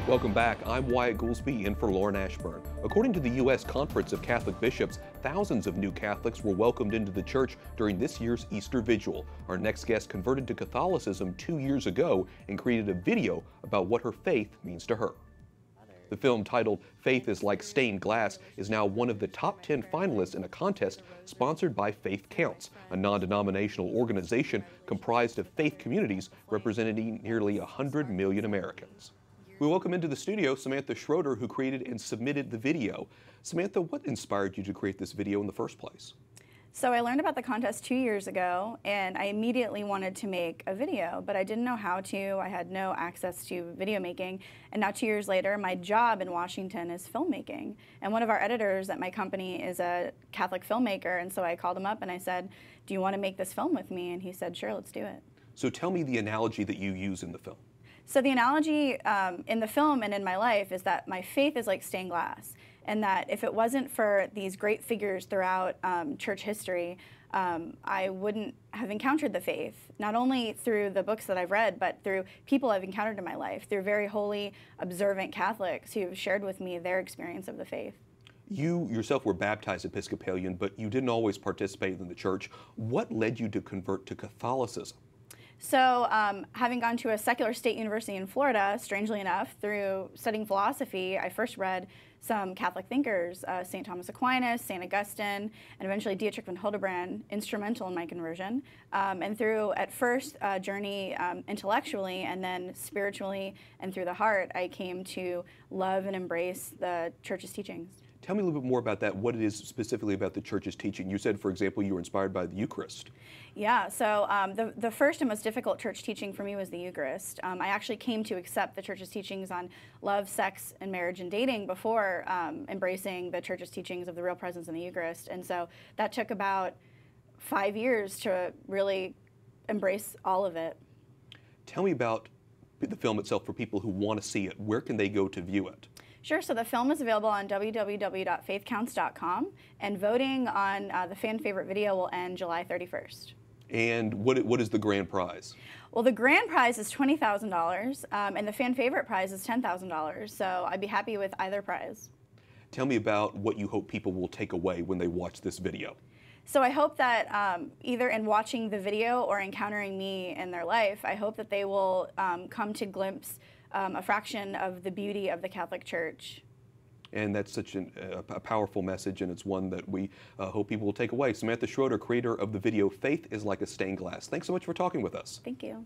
Welcome back. I'm Wyatt Goolsby in for Lauren Ashburn. According to the U.S. Conference of Catholic Bishops, thousands of new Catholics were welcomed into the church during this year's Easter Vigil. Our next guest converted to Catholicism 2 years ago and created a video about what her faith means to her. The film, titled Faith is Like Stained Glass, is now one of the top 10 finalists in a contest sponsored by Faith Counts, a non-denominational organization comprised of faith communities representing nearly 100 million Americans. We welcome into the studio Samantha Schroeder, who created and submitted the video. Samantha, what inspired you to create this video in the first place? So I learned about the contest 2 years ago, and I immediately wanted to make a video, but I didn't know how to. I had no access to video making, and now 2 years later, my job in Washington is filmmaking. And one of our editors at my company is a Catholic filmmaker, and so I called him up and I said, "Do you want to make this film with me?" And he said, "Sure, let's do it." So tell me the analogy that you use in the film. So the analogy in the film and in my life is that my faith is like stained glass, and that if it wasn't for these great figures throughout church history, I wouldn't have encountered the faith, not only through the books that I've read, but through people I've encountered in my life, through very holy, observant Catholics who have shared with me their experience of the faith. You yourself were baptized Episcopalian, but you didn't always participate in the church. What led you to convert to Catholicism? So having gone to a secular state university in Florida, strangely enough, through studying philosophy, I first read some Catholic thinkers, St. Thomas Aquinas, St. Augustine, and eventually Dietrich von Hildebrand, instrumental in my conversion. And through, at first, a journey intellectually and then spiritually and through the heart, I came to love and embrace the Church's teachings. Tell me a little bit more about that, what it is specifically about the Church's teaching. You said, for example, you were inspired by the Eucharist. Yeah, so the first and most difficult church teaching for me was the Eucharist. I actually came to accept the Church's teachings on love, sex, and marriage and dating before embracing the Church's teachings of the real presence in the Eucharist. And so that took about 5 years to really embrace all of it. Tell me about the film itself for people who want to see it. Where can they go to view it? Sure, so the film is available on www.faithcounts.com, and voting on the fan favorite video will end July 31st. And what is the grand prize? Well, the grand prize is $20,000, and the fan favorite prize is $10,000, so I'd be happy with either prize. Tell me about what you hope people will take away when they watch this video. So I hope that either in watching the video or encountering me in their life, I hope that they will come to glimpse a fraction of the beauty of the Catholic Church. And that's such a powerful message, and it's one that we hope people will take away. Samantha Schroeder, creator of the video Faith is Like a Stained Glass. Thanks so much for talking with us. Thank you.